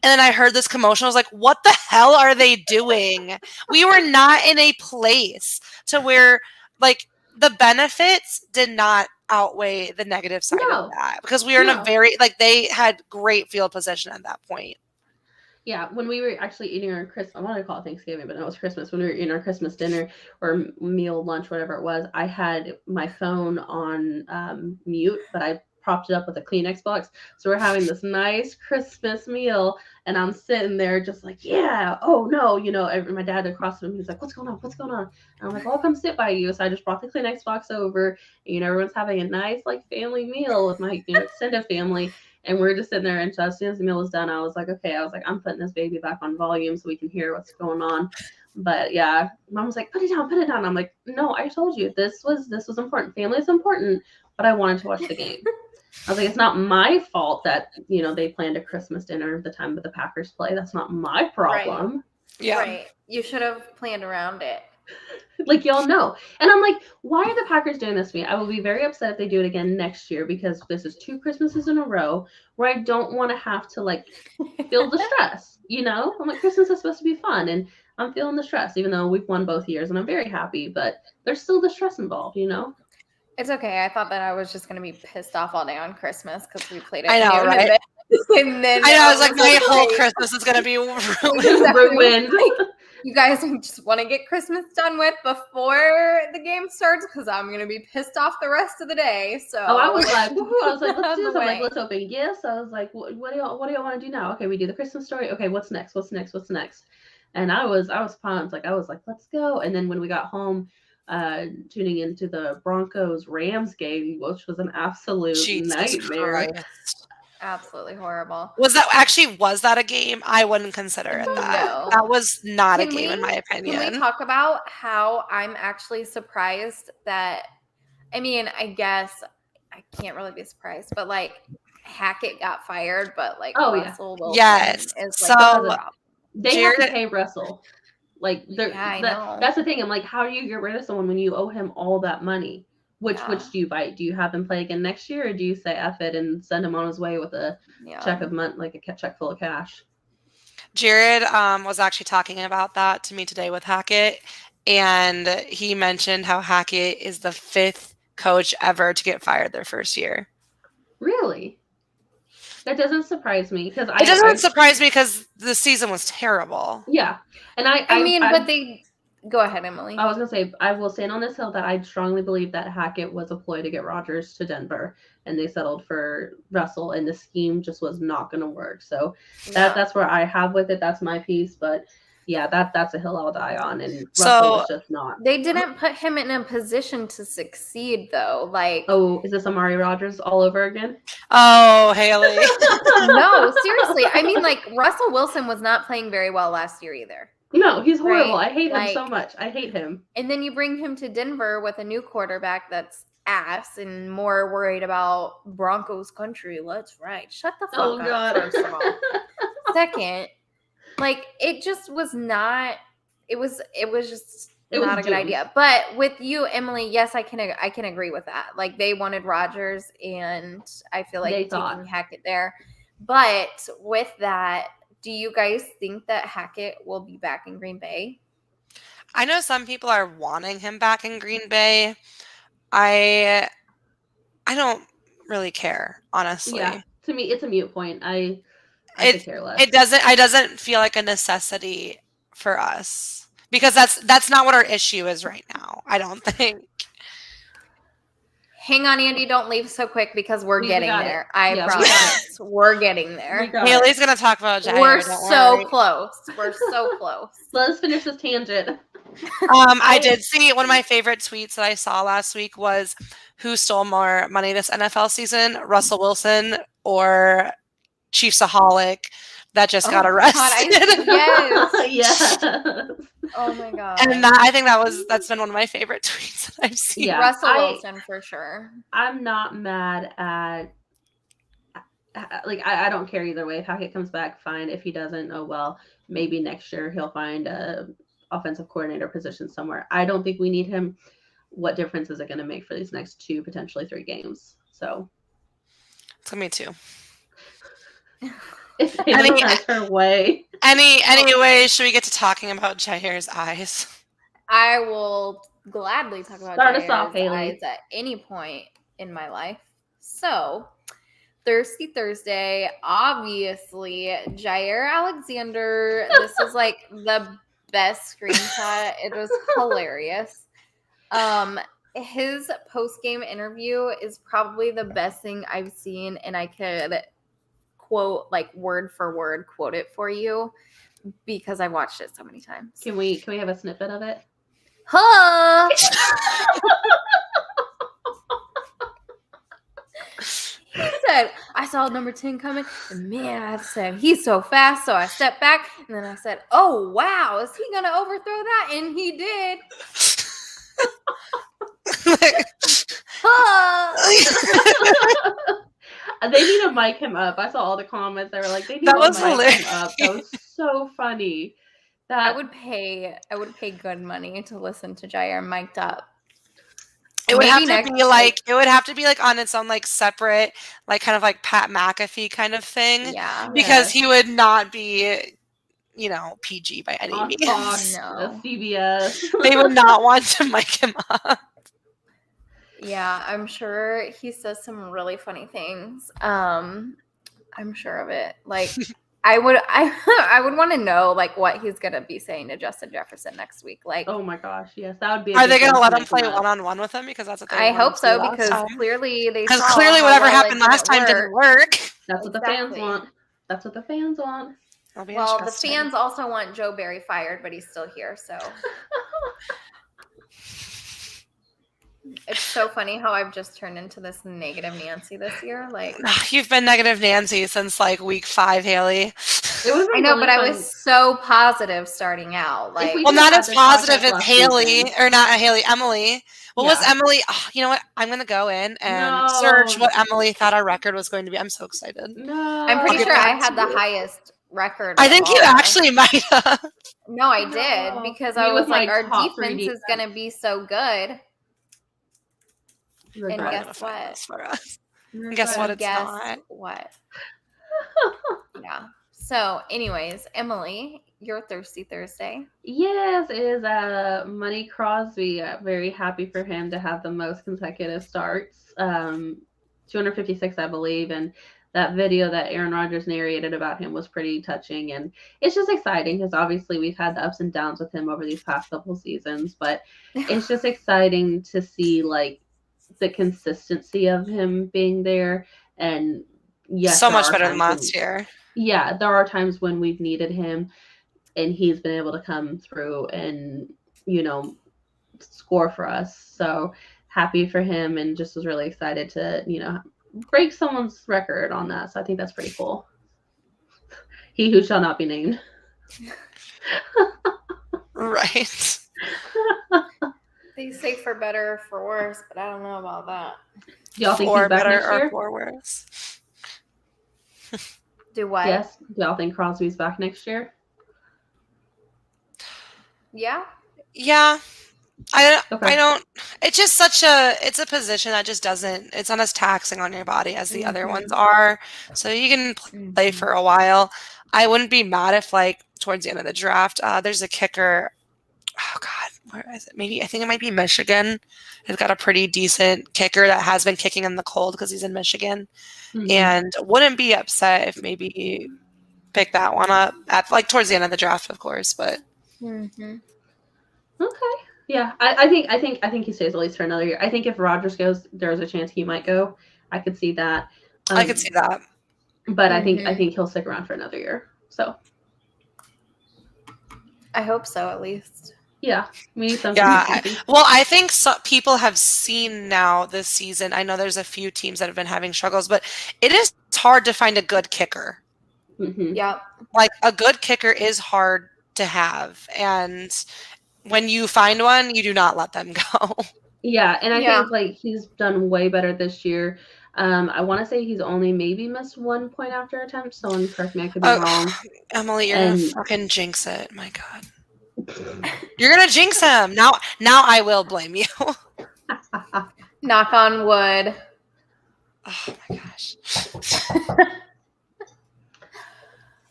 then I heard this commotion. I was like, "What the hell are they doing?" We were not in a place to where like the benefits did not outweigh the negative side of that because we were in a very like they had great field position at that point. Yeah, when we were actually eating our Christmas, I wanted to call it Thanksgiving, but no, it was Christmas. When we were eating our Christmas dinner or meal, lunch, whatever it was, I had my phone on mute, but I propped it up with a Kleenex box. So we're having this nice Christmas meal, and I'm sitting there just like, yeah, oh no, my dad across from me, he's like, what's going on? What's going on? And I'm like, well, I'll come sit by you. So I just brought the Kleenex box over, and, everyone's having a nice like family meal with my extended family. And we're just sitting there, and so as soon as the meal was done, I was like, okay, I'm putting this baby back on volume so we can hear what's going on. But yeah, Mom was like, put it down. I'm like, no, I told you this was important. Family is important, but I wanted to watch the game. I was like, it's not my fault that, they planned a Christmas dinner the time that the Packers play. That's not my problem. Right. Yeah. Right. You should have planned around it. Like, y'all know. And I'm like, why are the Packers doing this to me? I will be very upset if they do it again next year because this is 2 Christmases in a row where I don't want to have to, like, feel the stress, I'm like, Christmas is supposed to be fun, and I'm feeling the stress, even though we've won both years, and I'm very happy, but there's still the stress involved, It's okay. I thought that I was just going to be pissed off all day on Christmas because we played it. I know, right? And then I was like, my whole Christmas is going to be ruined. You guys just want to get Christmas done with before the game starts because I'm going to be pissed off the rest of the day. So I was like, let's do this. I'm like, let's open gifts. I was like, what do y'all want to do now? Okay, we do the Christmas story. Okay, what's next? And I was pumped. Like, I was like, let's go. And then when we got home, tuning into the Broncos-Rams game, which was an absolute nightmare. Christ. Absolutely horrible. Was that a game? I wouldn't consider it that. No. That was not a game in my opinion. Can we talk about how I'm actually surprised that, I mean, I guess I can't really be surprised, but like Hackett got fired, but like Russell Wilson is like so they have to pay Russell. Like I know. That's the thing. I'm like, how do you get rid of someone when you owe him all that money? Which do you bite? Do you have him play again next year, or do you say F it and send him on his way with a check of money, like a check full of cash? Jared was actually talking about that to me today with Hackett, and he mentioned how Hackett is the 5th coach ever to get fired their first year. Really? That doesn't surprise me because it doesn't surprise me because the season was terrible. Yeah, and I mean, but they go ahead, Emily. I was gonna say I will stand on this hill that I strongly believe that Hackett was a ploy to get Rodgers to Denver, and they settled for Russell, and the scheme just was not going to work. So that's where I have with it. That's my piece, but. Yeah, that's a hill I'll die on, and Russell was just not. They didn't put him in a position to succeed, though. Like, oh, is this Amari Rodgers all over again? Oh, Haley. No, seriously. I mean, like Russell Wilson was not playing very well last year either. No, he's horrible. Right? I hate him so much. I hate him. And then you bring him to Denver with a new quarterback that's ass and more worried about Broncos country. Let's right. Shut the fuck up. God. First of all. Second. Like it just was not. It was just not a good idea. But with you, Emily, yes, I can agree with that. Like they wanted Rodgers, and I feel like taking Hackett there. But with that, do you guys think that Hackett will be back in Green Bay? I know some people are wanting him back in Green Bay. I don't really care, honestly. Yeah, to me, it's a moot point. I could care less. It doesn't feel like a necessity for us because that's not what our issue is right now. I don't think. Hang on, Andy, don't leave so quick because we're getting there. I promise. We're getting there. Haley's going to talk about Jair. We're so close. We're so close. Let's finish this tangent. I did see one of my favorite tweets that I saw last week was who stole more money this NFL season, Russell Wilson or Chiefsaholic that just got arrested. Yes. Oh my god. And I think that's been one of my favorite tweets that I've seen. Yeah, Russell Wilson for sure. I'm not mad at I don't care either way. If Hackett comes back, fine. If he doesn't, oh well. Maybe next year he'll find a offensive coordinator position somewhere. I don't think we need him. What difference is it going to make for these next 2, potentially 3 games? So it's gonna be 2. If Haley has her way. Anyway, should we get to talking about Jair's eyes? I will gladly talk about Jair's eyes at any point in my life. So, Thirsty Thursday, obviously, Jair Alexander. This is like the best screenshot. It was hilarious. His post-game interview is probably the best thing I've seen, and I could quote like word for word quote it for you because I watched it so many times. Can we have a snippet of it? Huh? He said, I saw number 10 coming, and man, I said, he's so fast, so I stepped back, and then I said, oh, wow, is he going to overthrow that? And he did. They need to mic him up. I saw all the comments. They were like, they need to mic him up. That was so funny. I would pay good money to listen to Jair mic'd up. It would have to be like on its own, like separate, like kind of like Pat McAfee kind of thing. Yeah. Because he would not be, PG by any means. No. CBS. They would not want to mic him up. Yeah, I'm sure he says some really funny things. I'm sure of it. Like I would want to know like what he's gonna be saying to Justin Jefferson next week. Like, oh my gosh, yes, that would be. Are they gonna let him play one-on-one with him? Because that's what I hope so. Because clearly whatever happened last time didn't work. That's what the fans want. That's what the fans want. Well, the fans also want Joe Barry fired, but he's still here. So it's so funny how I've just turned into this negative Nancy this year. Like you've been negative Nancy since like week 5, Haley. It would have been I know, really but fun. I was so positive starting out. Like, well, not as positive as Haley, or not Haley, Emily. What was Emily? Oh, you know what? I'm going to go in and search what Emily thought our record was going to be. I'm so excited. No. I'm pretty sure I had the highest record. I think you actually might have. No, I did, because I was like, our defense is going to be so good. And guess what? For us. Guess what? It's not. What? Yeah. So, anyways, Emily, your Thirsty Thursday. Yes, it is Money Crosby. Very happy for him to have the most consecutive starts. 256, I believe, and that video that Aaron Rodgers narrated about him was pretty touching, and it's just exciting because obviously we've had the ups and downs with him over these past couple seasons, but it's just exciting to see like the consistency of him being there. And yes, so much better than last year. Yeah, there are times when we've needed him and he's been able to come through and, you know, score for us. So happy for him, and just was really excited to, you know, break someone's record on that. So I think that's pretty cool. He who shall not be named. Right. They say for better or for worse, but I don't know about that. Do y'all think he's back next year? Or for worse? Do what? Yes. Do y'all think Crosby's back next year? Yeah. Yeah. I don't. It's just it's a position that just doesn't. It's not as taxing on your body as the other ones are. So you can play for a while. I wouldn't be mad if, like, towards the end of the draft, there's a kicker. Oh God, where is it? Maybe I think it might be Michigan. It's got a pretty decent kicker that has been kicking in the cold because he's in Michigan, and wouldn't be upset if maybe pick that one up at like towards the end of the draft, of course. But okay, yeah, I think he stays at least for another year. I think if Rodgers goes, there's a chance he might go. I could see that. I could see that, but I think he'll stick around for another year. So I hope so, at least. Yeah, we need something. Yeah, well, I think people have seen now this season. I know there's a few teams that have been having struggles, but it is hard to find a good kicker. Yeah, like a good kicker is hard to have, and when you find one, you do not let them go. Yeah, and I think like he's done way better this year. I want to say he's only maybe missed 1 point after attempt. Someone correct me, I could be wrong. Emily, you're gonna fucking jinx it. My God. You're gonna jinx him. Now I will blame you. Knock on wood. Oh my gosh.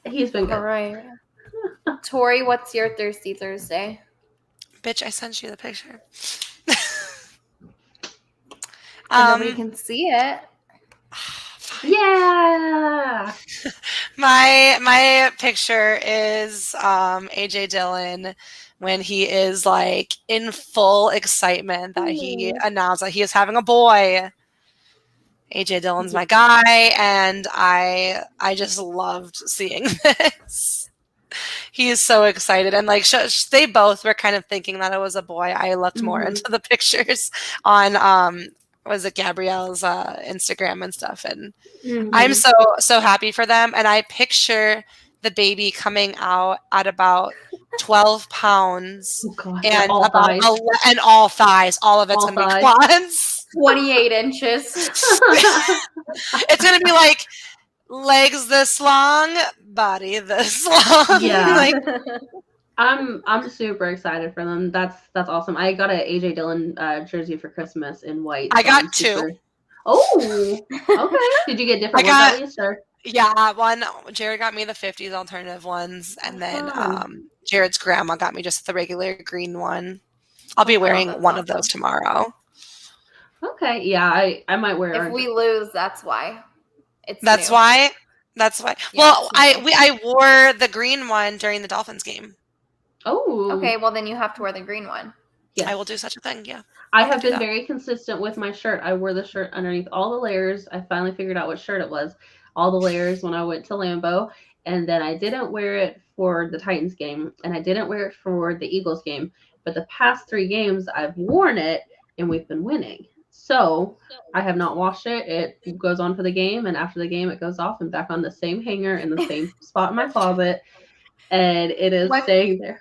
He's been good. All right. Tori, what's your Thirsty Thursday? Bitch, I sent you the picture. Nobody can see it. Yeah. My picture is AJ Dillon when he is like in full excitement that he announced that he is having a boy. AJ Dillon's my guy, and I just loved seeing this. He is so excited, and like they both were kind of thinking that it was a boy. I looked more into the pictures on was it Gabrielle's Instagram and stuff, and I'm so happy for them. And I picture the baby coming out at about 12 pounds and all about thighs. And all thighs. All of it's gonna be quads. 28 inches. It's gonna be like legs this long, body this long. Yeah. Like, I'm super excited for them. That's awesome. I got an AJ Dillon jersey for Christmas in white. I got two. Oh, okay. Did you get different ones at least? Or? Yeah, one. Jared got me the 50s alternative ones, and then Jared's grandma got me just the regular green one. I'll be wearing one of those tomorrow. Okay, yeah, I might wear it. If we lose, that's why. That's why. That's why. Yeah, well, I wore the green one during the Dolphins game. Oh. Okay, well then you have to wear the green one. Yes. I will do such a thing, yeah. I have been very consistent with my shirt. I wore the shirt underneath all the layers. I finally figured out what shirt it was. All the layers when I went to Lambeau. And then I didn't wear it for the Titans game. And I didn't wear it for the Eagles game. But the past 3 games, I've worn it and we've been winning. So I have not watched it. It goes on for the game, and after the game, it goes off and back on the same hanger in the same spot in my closet, and it is staying there.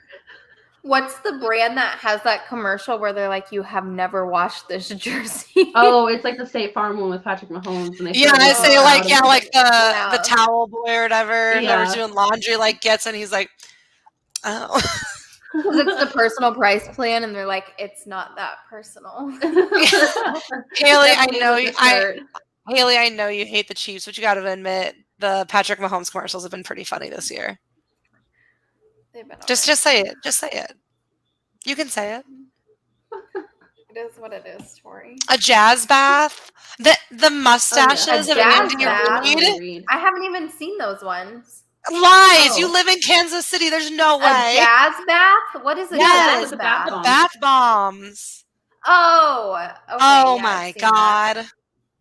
What's the brand that has that commercial where they're like, "You have never washed this jersey"? Oh, it's like the State Farm one with Patrick Mahomes, and they I say like the towel boy or whatever, whoever's doing laundry gets and he's like, oh. Because it's the personal price plan, and they're like, it's not that personal. Haley, I know you hate the Chiefs, but you got to admit the Patrick Mahomes commercials have been pretty funny this year. They've been just say it. Just say it. You can say it. It is what it is, Tori. A jazz bath. The mustaches of Andy Reid. I haven't even seen those ones. Lies! You live in Kansas City. There's no way. A jazz bath? What is a jazz bath? Bath bombs. Oh. Okay, oh my God. That.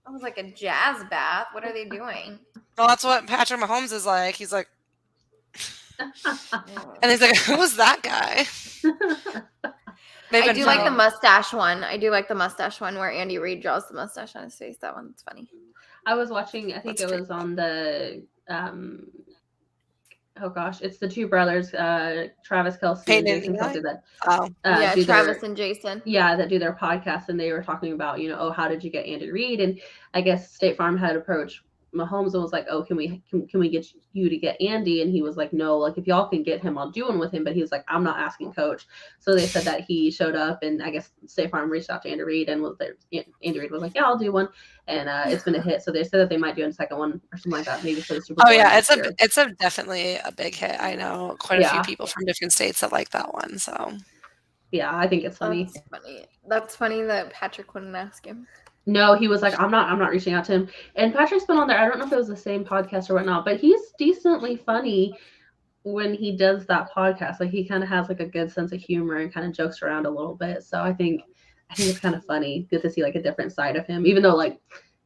I was like, a jazz bath? What are they doing? Well, that's what Patrick Mahomes is like. He's like, and he's like, who was that guy? I do like the mustache one. I do like the mustache one where Andy Reid draws the mustache on his face. That one's funny. I was watching, I think it was on the oh gosh, it's the two brothers, Travis Kelce and Jason Kelce that Travis and Jason. Yeah, that do their podcast, and they were talking about, how did you get Andy Reid? And I guess State Farm had approached Mahomes and was like, oh, can we get you to get Andy? And he was like, no, like if y'all can get him, I'll do one with him. But he was like, I'm not asking coach. So they said that he showed up, and I guess State Farm reached out to Andy Reid, and Andy Reid was like, yeah, I'll do one. And it's been a hit. So they said that they might do a second one or something like that, maybe for the Super Bowl. Oh yeah, it's definitely a big hit. I know quite a few people from different states that like that one. So yeah, I think it's funny. That's funny that Patrick wouldn't ask him. No, he was like, I'm not reaching out to him. And Patrick's been on there. I don't know if it was the same podcast or whatnot, but he's decently funny when he does that podcast. Like he kind of has like a good sense of humor and kind of jokes around a little bit. So I think it's kind of funny. Good to see like a different side of him, even though like,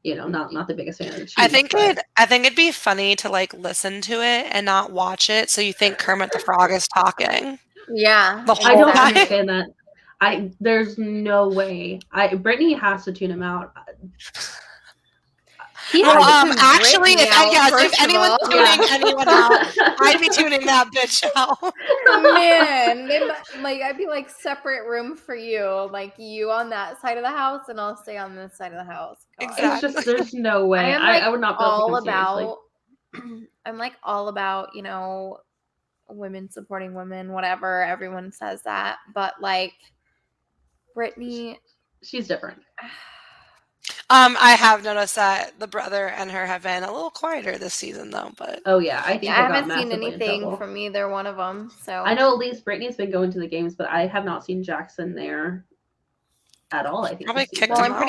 not the biggest fan of the Chiefs. I think it'd be funny to like listen to it and not watch it, so you think Kermit the Frog is talking. Yeah, I don't understand that. There's no way. Brittany has to tune him out. Actually, if anyone's tuning anyone out, I'd be tuning that bitch out. Man, I'd be like separate room for you, like you on that side of the house, and I'll stay on this side of the house. God. Exactly. It's just there's no way. I would not be able to take seriously. I'm like all about women supporting women, whatever. Everyone says that, but like Brittany, she's different. I have noticed that the brother and her have been a little quieter this season, though. But oh yeah, I haven't seen anything from either one of them. So I know at least Brittany's been going to the games, but I have not seen Jackson there at all. I think probably kicked him out.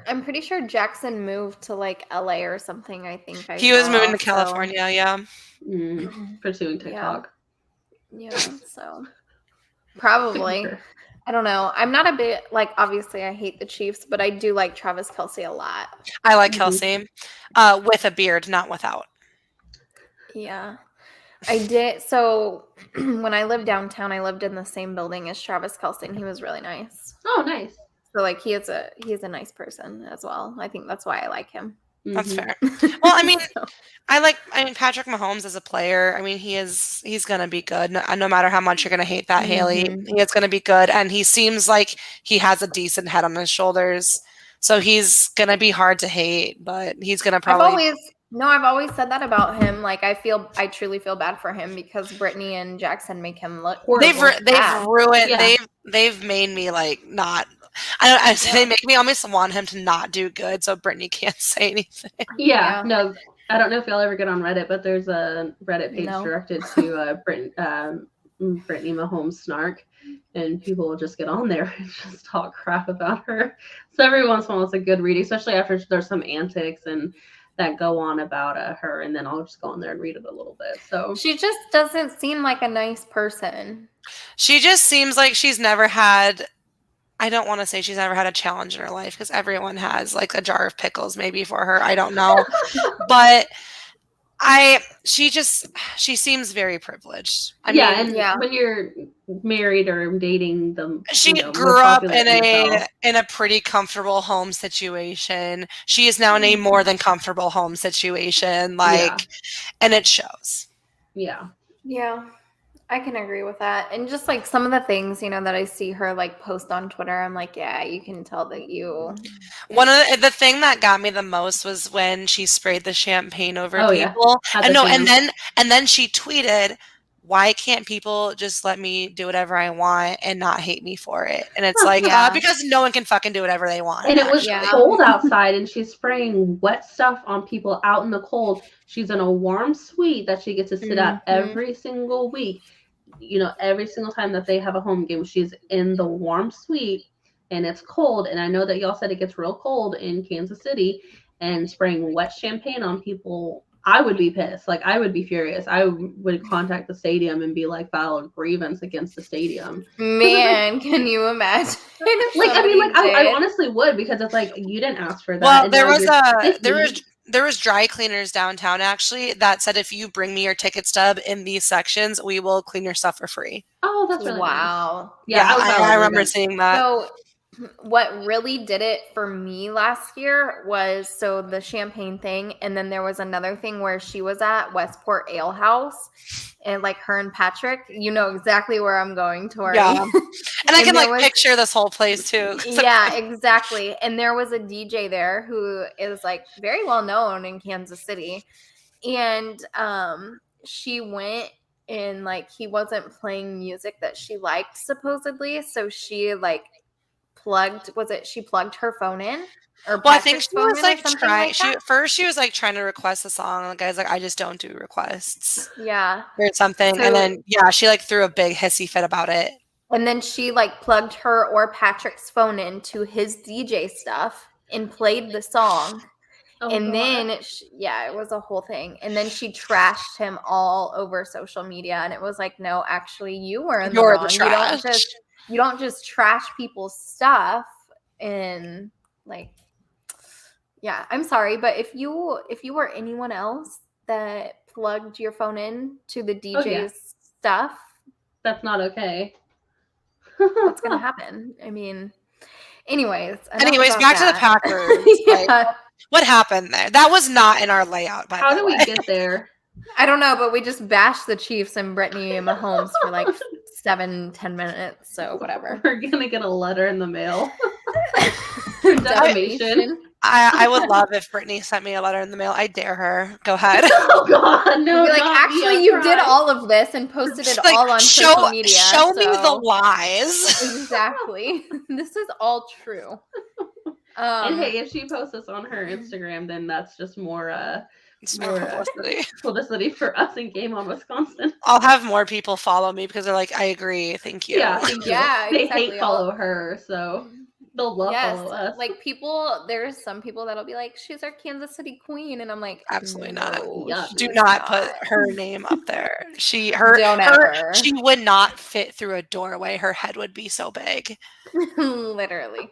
I'm pretty sure Jackson moved to like LA or something. I think he was moving to California. Yeah, pursuing TikTok. Yeah, so probably. I don't know. I'm not a bit obviously I hate the Chiefs, but I do like Travis Kelce a lot. I like Kelce with a beard, not without. Yeah, I did. So when I lived downtown, I lived in the same building as Travis Kelce, and he was really nice. Oh, nice. So he is a nice person as well. I think that's why I like him. That's fair. Well, I mean, I mean Patrick Mahomes as a player. I mean, he's gonna be good. No matter how much you're gonna hate that, Haley, he is gonna be good. And he seems like he has a decent head on his shoulders, so he's gonna be hard to hate. But he's gonna probably. I've always said that about him. Like I truly feel bad for him because Brittany and Jackson make him look horrible. They've ruined. Yeah. They've made me not. They make me almost want him to not do good, so Brittany can't say anything. Yeah, no, I don't know if y'all ever get on Reddit, but there's a Reddit page directed to Brittany Mahomes snark, and people will just get on there and just talk crap about her. So every once in a while, it's a good read, especially after there's some antics and that go on about her, and then I'll just go on there and read it a little bit. So she just doesn't seem like a nice person. She just seems like she's never had. I don't want to say she's never had a challenge in her life because everyone has like a jar of pickles maybe for her. I don't know. But She seems very privileged. I mean, yeah. When you're married or dating them, she grew up in a pretty comfortable home situation. She is now in a more than comfortable home situation, and it shows. Yeah. Yeah. I can agree with that. And just like some of the things, that I see her like post on Twitter, I'm like, yeah, you can tell that you. One of the thing that got me the most was when she sprayed the champagne over people. Yeah. And then she tweeted, "Why can't people just let me do whatever I want and not hate me for it?" And it's like, because no one can fucking do whatever they want. And it was cold outside, and she's spraying wet stuff on people out in the cold. She's in a warm suite that she gets to sit at every single week. Every single time that they have a home game, she's in the warm suite, and it's cold. And I know that y'all said it gets real cold in Kansas City, and spraying wet champagne on people, I would be pissed. Like, I would be furious. I would contact the stadium and be like, file a grievance against the stadium. Man, can you imagine? I honestly would, because it's like, you didn't ask for that. Well, there was dry cleaners downtown actually that said, if you bring me your ticket stub in these sections, we will clean your stuff for free. Oh, that's really nice. Yeah, I remember seeing that. So what really did it for me last year was the champagne thing, and then there was another thing where she was at Westport Ale House, and like her and Patrick, you know exactly where I'm going, Tori. Yeah. And I can picture this whole place too. Yeah, exactly. And there was a DJ there who is like very well known in Kansas City, and she went and he wasn't playing music that she liked supposedly, so she she plugged her phone in? Or well, I think she was trying. First, she was trying to request a song. The guy's like, "I just don't do requests." Yeah, or something, and then she threw a big hissy fit about it. And then she plugged her or Patrick's phone into his DJ stuff and played the song. And then, it was a whole thing. And then she trashed him all over social media, and it was like, no, actually, you were in the wrong. You don't just trash people's stuff and I'm sorry, but if you were anyone else that plugged your phone in to the DJ's stuff, that's not okay. What's gonna happen? I mean, anyways, back to the Packers. What happened there? That was not in our layout. How did we get there? I don't know, but we just bashed the Chiefs and Brittany Mahomes for 7-10 minutes, so whatever. We're gonna get a letter in the mail. Defamation. I would love if Brittany sent me a letter in the mail. I dare her. Go ahead. Oh God, no! Actually, you did all of this and posted it all on social media. Show me the lies. Exactly. This is all true. And hey, if she posts this on her Instagram, then that's just more publicity for us in Game On Wisconsin. I'll have more people follow me because they're like, I agree. Thank you. Yeah, thank you. They hate follow her, so they'll love follow us. There's some people that'll be like, she's our Kansas City queen, and I'm like, absolutely not. Yes, do not put her name up there. She would not fit through a doorway. Her head would be so big. Literally.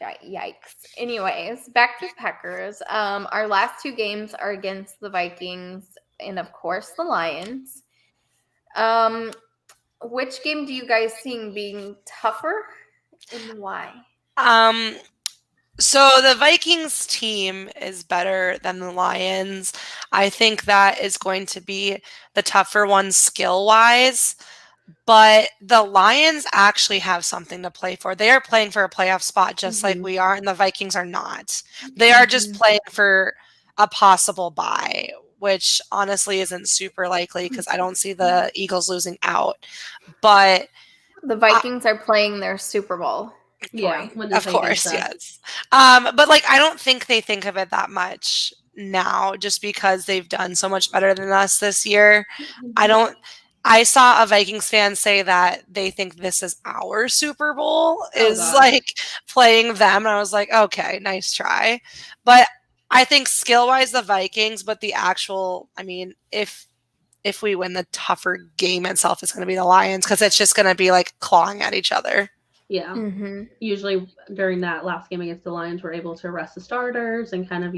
Yikes. Anyways, back to Packers. Our last two games are against the Vikings and, of course, the Lions. Which game do you guys see being tougher and why? So the Vikings team is better than the Lions. I think that is going to be the tougher one skill-wise. But the Lions actually have something to play for. They are playing for a playoff spot just like we are, and the Vikings are not. They are just playing for a possible bye, which honestly isn't super likely because I don't see the Eagles losing out. But the Vikings are playing their Super Bowl. Yeah, of course, yes. But I don't think they think of it that much now just because they've done so much better than us this year. I saw a Vikings fan say that they think this is our Super Bowl, playing them. And I was like, okay, nice try. But I think skill-wise, the Vikings, but the actual, if we win, the tougher game itself is going to be the Lions because it's just going to be clawing at each other. Yeah. Usually during that last game against the Lions, we're able to rest the starters and kind of,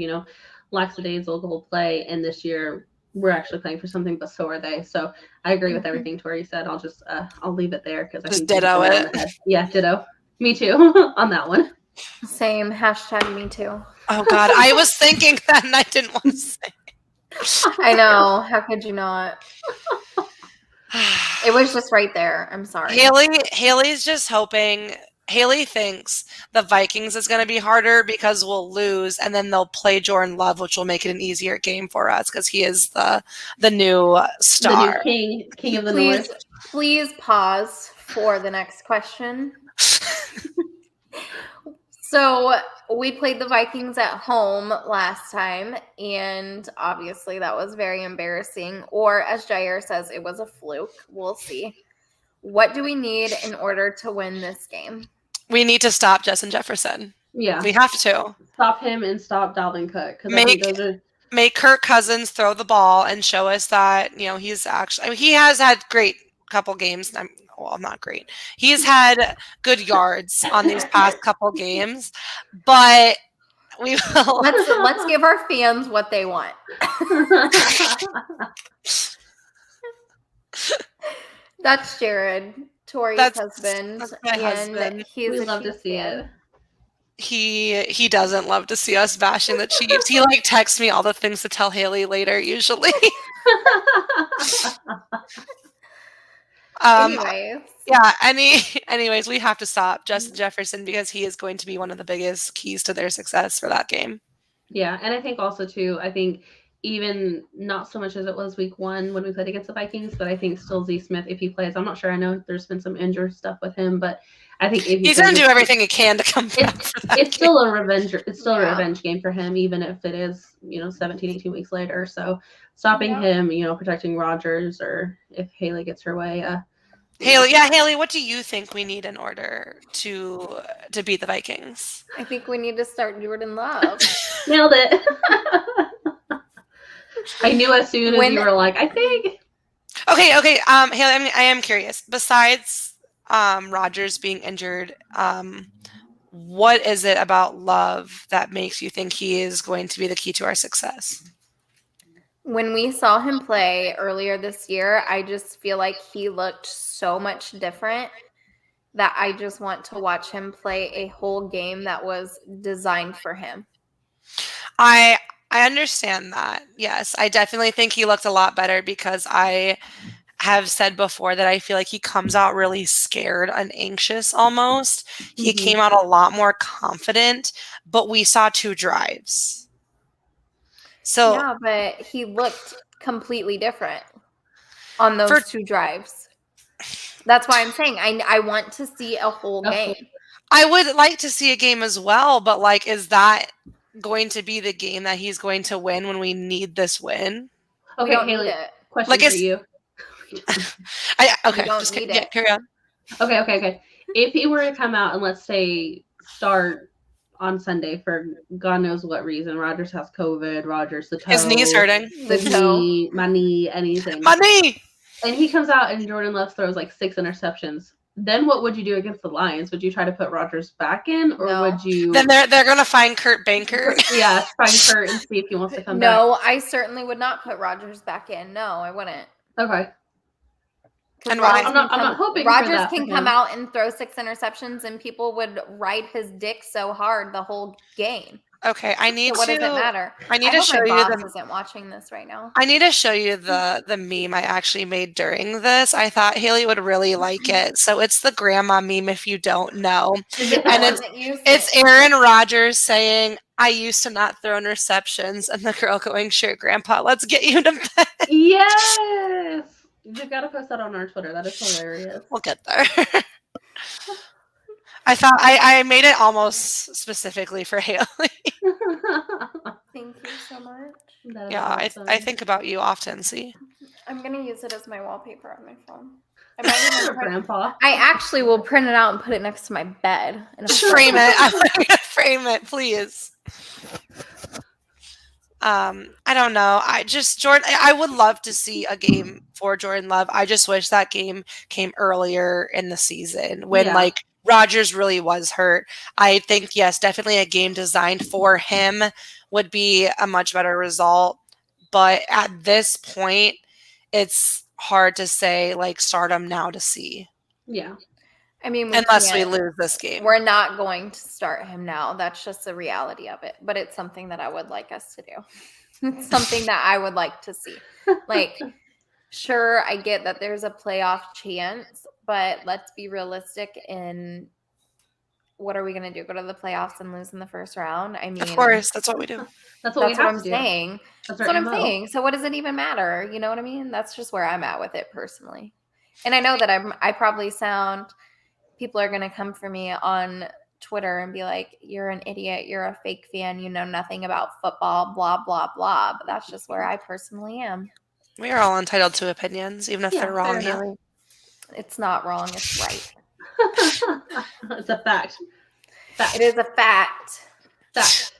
lackadaisical play, and this year we're actually playing for something, but so are they. So I agree with everything Tori said. I'll leave it there because I think ditto it. Yeah, ditto. Me too on that one. Same. Hashtag me too. Oh God, I was thinking that and I didn't want to say. I know. How could you not? It was just right there. I'm sorry. Haley's just hoping. Haley thinks the Vikings is going to be harder because we'll lose, and then they'll play Jordan Love, which will make it an easier game for us because he is the new star, the new king of the North. Please pause for the next question. So we played the Vikings at home last time, and obviously that was very embarrassing. Or as Jair says, it was a fluke. We'll see. What do we need in order to win this game? We need to stop Justin Jefferson. Yeah. We have to. Stop him and stop Dalvin Cook. Make Kirk Cousins throw the ball and show us that, he's actually... I mean, he has had great couple games. Well, not great. He's had good yards on these past couple games, but we will... Let's give our fans what they want. That's Jared, Tori's husband. That's my husband. We love to see it. He doesn't love to see us bashing the Chiefs. He texts me all the things to tell Haley later usually. Anyways, we have to stop Justin Jefferson because he is going to be one of the biggest keys to their success for that game. Yeah, and I think also too, even not so much as it was week 1 when we played against the Vikings, but I think still Z Smith, if he plays, I'm not sure. I know there's been some injured stuff with him, but I think if he's going to do everything he can to come back. It's still a revenge. It's still a revenge game for him, even if it is 17, 18 weeks later. So stopping him, protecting Rodgers, or if Haley gets her way. Haley, what do you think we need in order to beat the Vikings? I think we need to start Jordan Love. Nailed it. I knew as soon as you were like, I think. Okay. Haley, I am curious. Besides Rodgers being injured, what is it about Love that makes you think he is going to be the key to our success? When we saw him play earlier this year, I just feel like he looked so much different that I just want to watch him play a whole game that was designed for him. I understand that. Yes, I definitely think he looked a lot better because I have said before that I feel like he comes out really scared and anxious almost. Mm-hmm. He came out a lot more confident, but we saw 2 drives. So yeah, but he looked completely different on those 2 drives. That's why I'm saying I want to see a whole game. I would like to see a game as well, but is that going to be the game that he's going to win when we need this win? Okay, Haley, question for you. Carry on. Okay. If he were to come out and let's say start on Sunday for God knows what reason, Rodgers has COVID, the toe. His knee's hurting. My knee, anything. My knee! And he comes out and Jordan Love throws 6 interceptions. Then what would you do against the Lions? Would you try to put Rodgers back in, or would you? Then they're gonna find Kurt Banker. Yeah, find Kurt and see if he wants to come back. No, I certainly would not put Rodgers back in. No, I wouldn't. Okay. And I'm not hoping Rodgers can come out and throw 6 interceptions, and people would ride his dick so hard the whole game. Okay, what does it matter? I need to show you. My boss isn't watching this right now. I need to show you the meme I actually made during this. I thought Haley would really like it. So it's the grandma meme, if you don't know, and it's Aaron Rodgers saying, "I used to not throw interceptions," and the girl going, "Sure, Grandpa, let's get you to bed." Yes, you got to post that on our Twitter. That is hilarious. We'll get there. I thought I made it almost specifically for Haley. Thank you so much. Yeah, awesome. I think about you often, see? I'm going to use it as my wallpaper on my phone. I Grandpa. I actually will print it out and put it next to my bed. Just frame it. I'm going to frame it, please. I don't know. I would love to see a game for Jordan Love. I just wish that game came earlier in the season when Rodgers really was hurt. I think, yes, definitely a game designed for him would be a much better result. But at this point, it's hard to say, like, start him now to see. Yeah. I mean, unless we lose this game. We're not going to start him now. That's just the reality of it. But it's something that I would like us to do. It's something that I would like to see. Like, sure, I get that there's a playoff chance, but let's be realistic in what are we going to do? Go to the playoffs and lose in the first round? I mean, of course, that's what we do. That's what I'm saying. That's what I'm saying. So what does it even matter? You know what I mean? That's just where I'm at with it personally. And I know that I probably sound, people are going to come for me on Twitter and be like, you're an idiot. You're a fake fan. You know nothing about football, blah, blah, blah. But that's just where I personally am. We are all entitled to opinions, even if they're wrong, Haley. It's not wrong. It's right. It's a fact. It is a fact. Fact.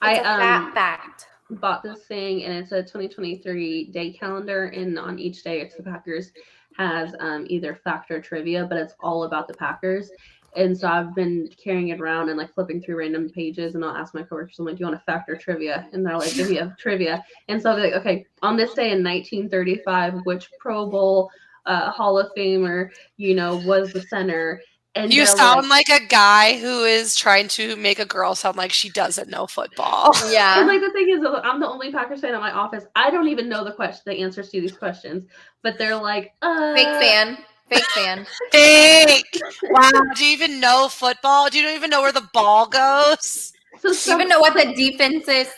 Fact. Bought this thing, and it's a 2023 day calendar, and on each day, it's the Packers has either fact or trivia, but it's all about the Packers. And so I've been carrying it around and like flipping through random pages, and I'll ask my coworkers, I'm like, do you want a fact or trivia? And they're like, give me a trivia. And so I'll be like, okay, on this day in 1935, which Pro Bowl Hall of Famer, was the center? And you sound like a guy who is trying to make a girl sound like she doesn't know football. Yeah. And like the thing is, I'm the only Packers fan in my office. I don't even know the answers to these questions, but they're like, fake fan. Fake. Wow. Do you even know football? Do you even know where the ball goes? Do you even know what the defense is?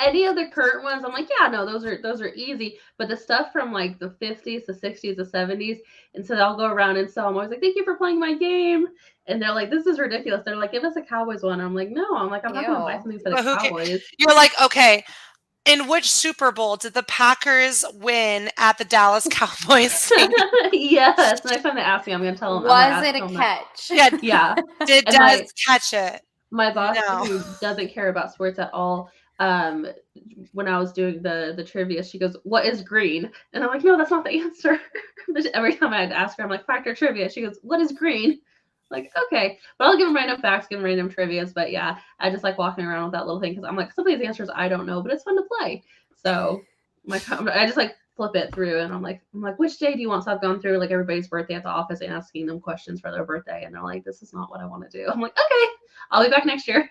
Any of the current ones, I'm like, yeah, no, those are easy. But the stuff from like the 50s, the 60s, the 70s, and so I'll go around, and so I'm always like, thank you for playing my game. And they're like, this is ridiculous. They're like, give us a Cowboys one. I'm like, no, I'm not going to buy something for the Cowboys. You're like, okay, in which Super Bowl did the Packers win at the Dallas Cowboys? Yes. Next time they ask me, I'm going to tell them. Was it a catch? Yeah. Did Des catch it? My boss, who doesn't care about sports at all, when I was doing the trivia, she goes, what is green? And I'm like, no, that's not the answer. Every time I'd ask her, I'm like, fact or trivia? She goes, what is green? Like, okay. But I'll give them random facts, give them random trivias. But yeah, I just like walking around with that little thing because I'm like, some of these answers I don't know, but it's fun to play. So I just like flip it through, and I'm like, which day do you want? So I've gone through like everybody's birthday at the office and asking them questions for their birthday, and they're like, this is not what I want to do. I'm like, okay, I'll be back next year.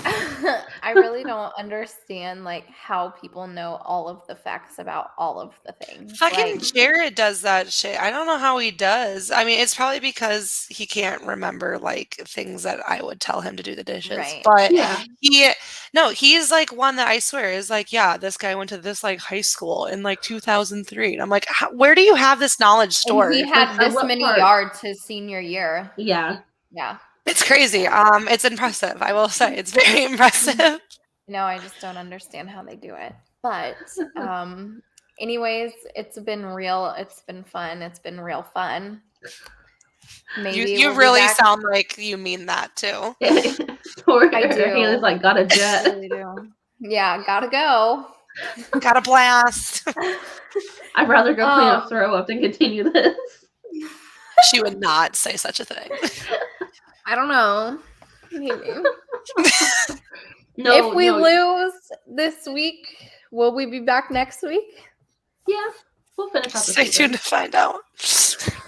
I really don't understand like how people know all of the facts about all of the things. Fucking Jared does that shit. I don't know how he does. I mean, it's probably because he can't remember like things that I would tell him to do the dishes. Right. But he's like one that I swear is like, yeah, this guy went to this like high school in like 2003. And I'm like, where do you have this knowledge stored? And he had this many yards his senior year. Yeah. Yeah. It's crazy. It's impressive. I will say it's very impressive. No, I just don't understand how they do it. But anyways, it's been real. It's been fun. It's been real fun. Maybe you really sound like you mean that too. I do. Haley's like, got a jet. I really do. Yeah, gotta go. Got a blast. I'd rather go clean up, throw up than continue this. She would not say such a thing. I don't know. Maybe. If we lose this week, will we be back next week? Yeah, we'll finish up. Stay tuned to find out.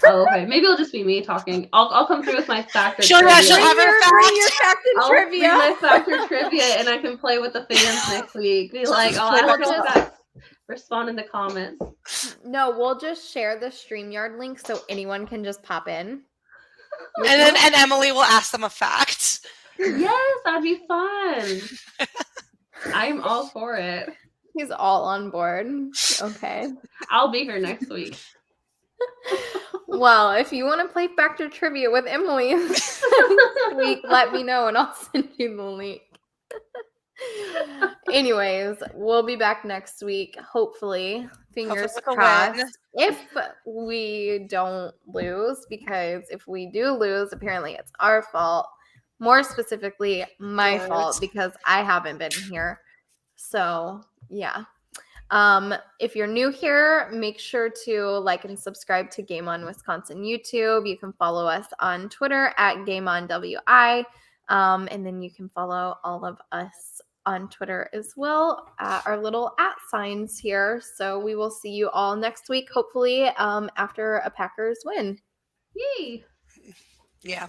Oh, okay. Maybe it'll just be me talking. I'll come through with my factor. She'll have her trivia. My factor trivia, and I can play with the fans next week. Be like, I'll ask respond in the comments. No, we'll just share the StreamYard link so anyone can just pop in. And Emily will ask them a fact. Yes, that'd be fun. I'm all for it. He's all on board. Okay. I'll be here next week. Well, if you want to play Factor Trivia with Emily this week, let me know and I'll send you the link. Anyways, we'll be back next week, hopefully. Fingers crossed. If we don't lose, because if we do lose, apparently it's our fault. More specifically, my fault, because I haven't been here. So, yeah. If you're new here, make sure to like and subscribe to Game On Wisconsin YouTube. You can follow us on Twitter at GameOnWI. And then you can follow all of us on Twitter as well, our little @ here. So we will see you all next week, hopefully after a Packers win. Yay! Yeah.